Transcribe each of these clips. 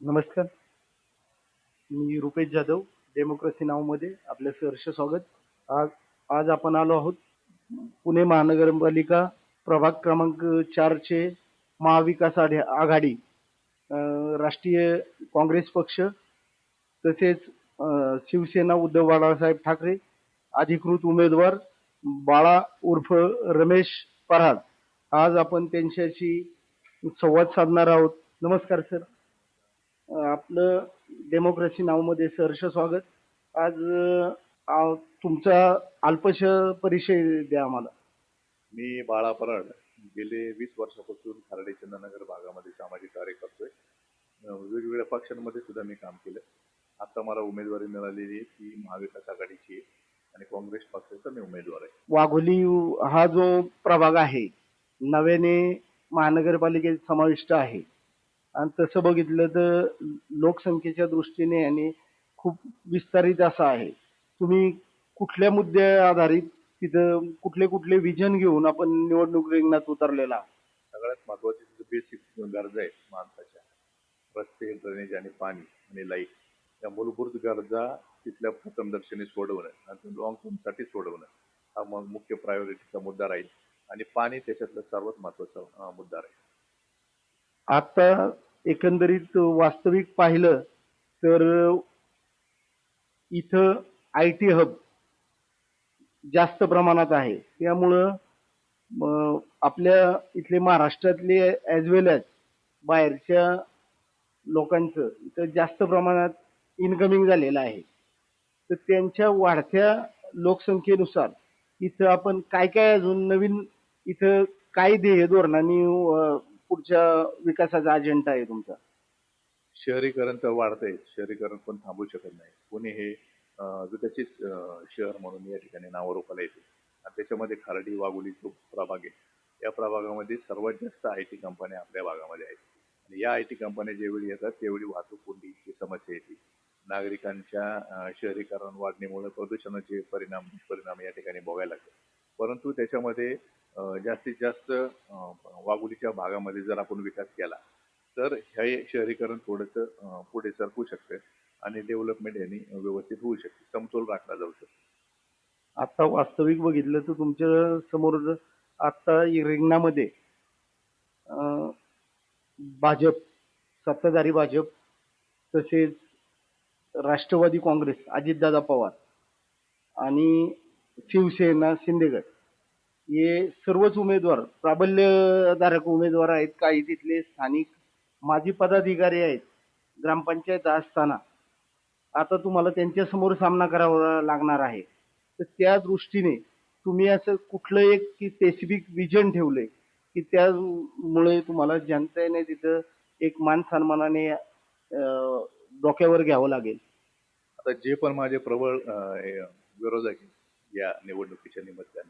नमस्कार. मी रुपेश जाधव. डेमोक्रेसी नावमध्ये आपलं सहर्ष स्वागत. आज आज आपण आलो आहोत पुणे महानगरपालिका प्रभाग क्रमांक 4 चे महाविकास आघाडी, राष्ट्रीय काँग्रेस पक्ष तसेच शिवसेना उद्धव बाळासाहेब ठाकरे अधिकृत उमेदवार बाळा उर्फ रमेश पराड. आज आपण त्यांच्याशी संवाद साधणार आहोत. नमस्कार सर. आपलं डेमोक्रेसी नावमध्ये सहर्ष स्वागत. आज तुमचा अल्पश परिचय द्या आम्हाला. मी बाळा पराड गेले 20 वर्षापासून खर्डे चंद्रनगर भागामध्ये सामाजिक कार्य करतोय. वेगवेगळ्या पक्षांमध्ये सुद्धा मी काम केलं. आता मला उमेदवारी मिळालेली ती महाविकास आघाडीची आहे आणि काँग्रेस पक्षाचा मी उमेदवार आहे. वाघोली हा जो प्रभाग आहे नव्याने महानगरपालिकेत समाविष्ट आहे आणि तसं बघितलं तर लोकसंख्येच्या दृष्टीने आणि खूप विस्तारित असा आहे. तुम्ही कुठल्या मुद्द्या आधारित तिथं कुठले कुठले विजन घेऊन आपण निवडणूक रिंगणात उतरलेला? सगळ्यात महत्वाची बेसिक गरजा आहेत माणसाच्या, रस्ते, ड्रेनेज आणि पाणी आणि लाईट. या मूलभूत गरजा तिथल्या प्रथमदर्शनी सोडवणं आणि लॉंग टर्मसाठी सोडवणं हा मग मुख्य प्रायोरिटीचा मुद्दा राहील आणि पाणी त्याच्यातला सर्वात महत्वाचा मुद्दा राहील. आता एकंदरीत वास्तविक पाहिलं तर इथं IT हब जास्त प्रमाणात आहे. त्यामुळं आपल्या इथले महाराष्ट्रातले ॲज वेल ॲज बाहेरच्या लोकांचं इथं जास्त प्रमाणात इनकमिंग झालेलं आहे. तर त्यांच्या वाढत्या लोकसंख्येनुसार इथं आपण काय काय अजून नवीन इथं काय ध्येय धोरणांनी पुढच्या विकासाचा अजेंडा आहे तुमचा? शहरीकरण तर वाढतंय, शहरीकरण पण थांबू शकत नाही. पुणे हे विकसित शहर म्हणून या ठिकाणी नावारूपाला येते आणि त्याच्यामध्ये खर्डी वाघोली जो प्रभाग आहे, या प्रभागामध्ये सर्वात जास्त IT कंपन्या आपल्या भागामध्ये आहेत आणि या IT कंपन्या ज्यावेळी येतात त्यावेळी वाहतूक कोंडीची समस्या येते. नागरिकांच्या शहरीकरण वाढण्यामुळे प्रदूषणाचे दुष्परिणाम या ठिकाणी भोगायला लागतात. परंतु त्याच्यामध्ये जास्तीत जास्त वाघोलीच्या भागामध्ये जर आपण विकास केला तर हे शहरीकरण थोडंसं पुढे सरकू शकतं आणि डेव्हलपमेंट यांनी व्यवस्थित होऊ शकते, समतोल राखला जाऊ शकतो. आता वास्तविक बघितलं तर तुमच्या समोर आता रिंगणामध्ये भाजप, सत्ताधारी भाजप तसेच राष्ट्रवादी काँग्रेस अजितदादा पवार आणि शिवसेना शिंदेगड हे सर्वच उमेदवार प्राबल्यधारक उमेदवार आहेत. काही तिथले स्थानिक माजी पदाधिकारी आहेत ग्रामपंचायत असताना. आता तुम्हाला त्यांच्या समोर सामना करावा लागणार आहे. तर त्या दृष्टीने तुम्ही असं कुठलं एक की स्पेसिफिक विजन ठेवलंय की त्यामुळे तुम्हाला जनतेने तिथं एक मान सन्मानाने डोक्यावर घ्यावं लागेल? आता जे पण माझे प्रबळ विरोधक आहेत या निवडणुकीच्या निमित्ताने,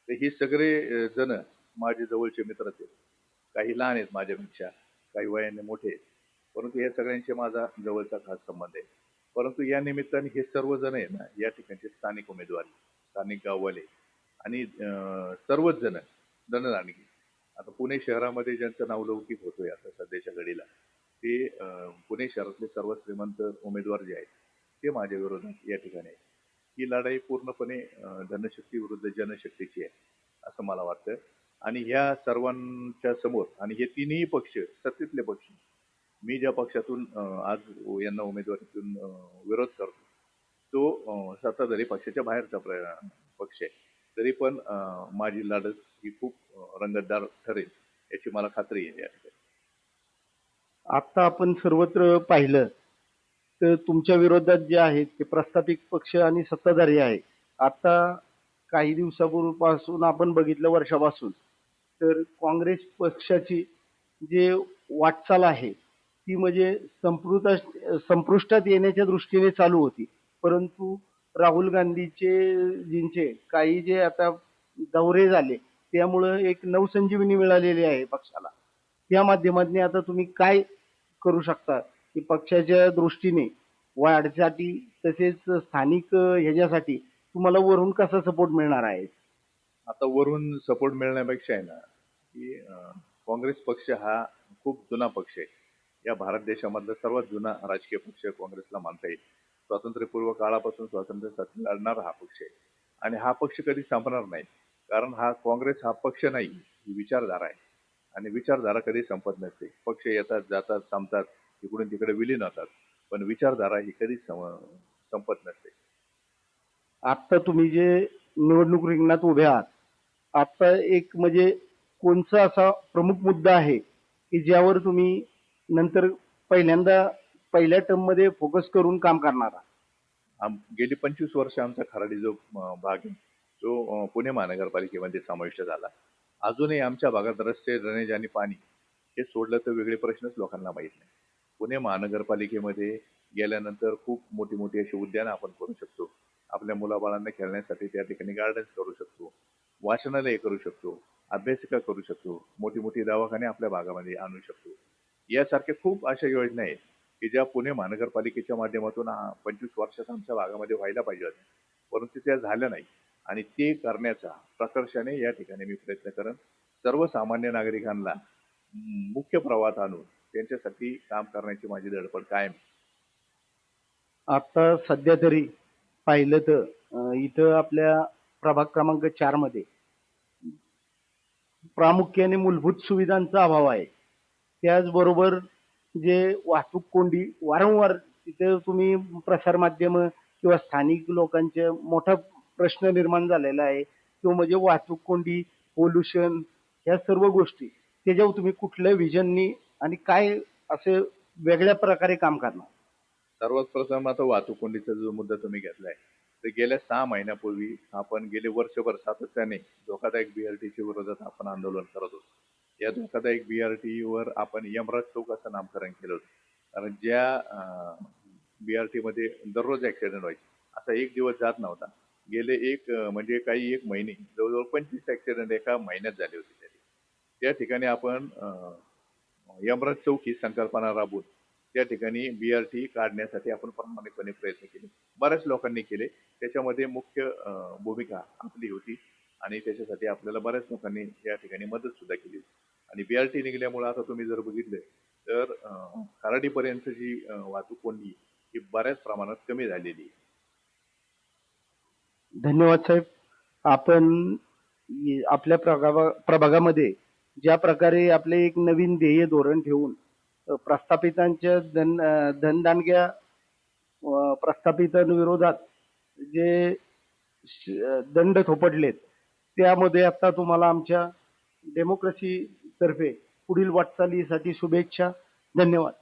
तर हे सगळे जण माझे जवळचे मित्रच आहेत. काही लहान आहेत माझ्यापेक्षा, काही वयाने मोठे आहेत, परंतु या सगळ्यांशी माझा जवळचा खास संबंध आहे. परंतु या निमित्ताने हे सर्वजण आहे ना या ठिकाणचे स्थानिक उमेदवार, स्थानिक गाववाले आणि सर्वच जण धनदानगी. आता पुणे शहरामध्ये ज्यांचं नावलौकिक होतोय आता सध्याच्या घडीला, ते पुणे शहरातले सर्व श्रीमंत उमेदवार जे आहेत ते माझ्या विरोधात या ठिकाणी आहेत. ही लढाई पूर्णपणे धनशक्ती विरुद्ध जनशक्तीची आहे असं मला वाटतं आणि ह्या सर्वांच्या समोर आणि हे तिन्ही पक्ष सत्तेतले पक्ष, मी ज्या पक्षातून आज यांना उमेदवारीतून विरोध करतो तो सत्ताधारी पक्षाच्या बाहेरचा पक्ष आहे. तरी पण माझी लढत ही खूप रंगतदार ठरेल याची मला खात्री आहे. या ठिकाणी आता आपण सर्वत्र पाहिलं तर तुमच्या विरोधात जे आहेत ते प्रस्थापित पक्ष आणि सत्ताधारी आहे. आता काही दिवसापूर्वीपासून आपण बघितलं वर्षापासून तर काँग्रेस पक्षाची जे वाटचाल आहे ती म्हणजे संपुष्टात येण्याच्या दृष्टीने चालू होती. परंतु राहुल गांधींचे काही जे आता दौरे झाले त्यामुळं एक नवसंजीवनी मिळालेली आहे पक्षाला. त्या माध्यमातून आता तुम्ही काय करू शकता की पक्षाच्या दृष्टीने वाढसाठी तसेच स्थानिक ह्याच्यासाठी तुम्हाला वरून कसा सपोर्ट मिळणार आहे? आता वरून सपोर्ट मिळण्यापेक्षा आहे ना की काँग्रेस पक्ष हा खूप जुना पक्ष आहे या भारत देशामधला सर्वात जुना राजकीय पक्ष काँग्रेसला मानता येईल. स्वातंत्र्यपूर्व काळापासून स्वातंत्र्यासाठी लढणारा हा पक्ष आहे आणि हा पक्ष कधी संपणार नाही. कारण हा काँग्रेस हा पक्ष नाही, ही विचारधारा आहे आणि विचारधारा कधी संपत नसते. पक्ष येतात, जातात, संपतात, इकडून तिकडे विलीन होतात, पण विचारधारा ही कधी संपत नसते. आता तुम्ही जे निवडणूक रिंगणात उभे आहात, आता एक म्हणजे कोणचा असा प्रमुख मुद्दा आहे की ज्यावर तुम्ही नंतर पहिल्यांदा पहिल्या टर्म मध्ये फोकस करून काम करणार आहात? गेली 25 वर्ष आमचा खराडी जो भाग आहे तो पुणे महानगरपालिकेमध्ये समाविष्ट झाला. अजूनही आमच्या भागात रस्ते, ड्रेनेज आणि पाणी हे सोडलं तर वेगळे प्रश्नच लोकांना माहीत नाही. पुणे महानगरपालिकेमध्ये गेल्यानंतर खूप मोठी मोठी अशी उद्यानं आपण करू शकतो. आपल्या मुलाबाळांना खेळण्यासाठी त्या ठिकाणी गार्डन्स करू शकतो, वाचनालय करू शकतो, अभ्यासिका करू शकतो, मोठी मोठी दवाखाने आपल्या भागामध्ये आणू शकतो. यासारख्या खूप अशा योजना आहेत की ज्या पुणे महानगरपालिकेच्या माध्यमातून 25 वर्षात आमच्या भागामध्ये व्हायला पाहिजे होत्या, परंतु त्या झाल्या नाही आणि ते करण्याचा प्रकर्षाने या ठिकाणी मी प्रयत्न करेन. सर्वसामान्य नागरिकांना मुख्य प्रवाहात आणून त्यांच्यासाठी काम करण्याची माझी धडपड कायम आहे. आता सध्या तरी पाहिलं तर इथं आपल्या प्रभाग क्रमांक 4 मध्ये प्रामुख्याने मूलभूत सुविधांचा अभाव आहे. त्याचबरोबर जे वाहतूक कोंडी वारंवार तिथे तुम्ही प्रसार माध्यम किंवा स्थानिक लोकांचे मोठा प्रश्न निर्माण झालेला आहे तो म्हणजे वाहतूक कोंडी, पोल्युशन, ह्या सर्व गोष्टी. त्याच्यावर तुम्ही कुठल्या विजननी आणि काय असे वेगळ्या प्रकारे काम करणार? सर्वात प्रथम आता वाहतूक कोंडीचा जो मुद्दा तुम्ही घेतलाय, तर गेल्या 6 महिन्यापूर्वी आपण गेले वर्षभर सातत्याने धोकादायक BRT विरोधात आपण आंदोलन करत होतो. या धोकादायक BRT वर आपण यमराज चौक असं नामकरण केलं होतं. कारण ज्या BRT मध्ये दररोज ऍक्सिडेंट व्हायचे, असा एक दिवस जात नव्हता. गेले म्हणजे काही एक महिने जवळजवळ 25 ऍक्सिडेंट एका महिन्यात झाले होते. त्या ठिकाणी आपण यमराज चौक ही संकल्पना राबवून त्या ठिकाणी BRT काढण्यासाठी आपण प्रामाणिकपणे प्रयत्न केले. बऱ्याच लोकांनी केले. त्याच्यामध्ये मुख्य भूमिका आपली होती आणि त्याच्यासाठी आपल्याला बऱ्याच लोकांनी या ठिकाणी मदत सुद्धा केली आणि BRT निघाल्यामुळे आता तुम्ही जर बघितलं तर खराडीपर्यंतची वाहतूक कोंडी ही बऱ्याच प्रमाणात कमी झालेली आहे. धन्यवाद साहेब. आपण आपल्या प्रभागामध्ये ज्या प्रकारे आपले एक नवीन ध्येय धोरण ठेवून प्रस्थापितांच्या धनदांडग्या प्रस्थापितांविरोधात जे दंड थोपटलेत त्यामध्ये आता तुम्हाला आमच्या डेमोक्रेसी तर्फे पुढील वाटचालीसाठी शुभेच्छा. धन्यवाद.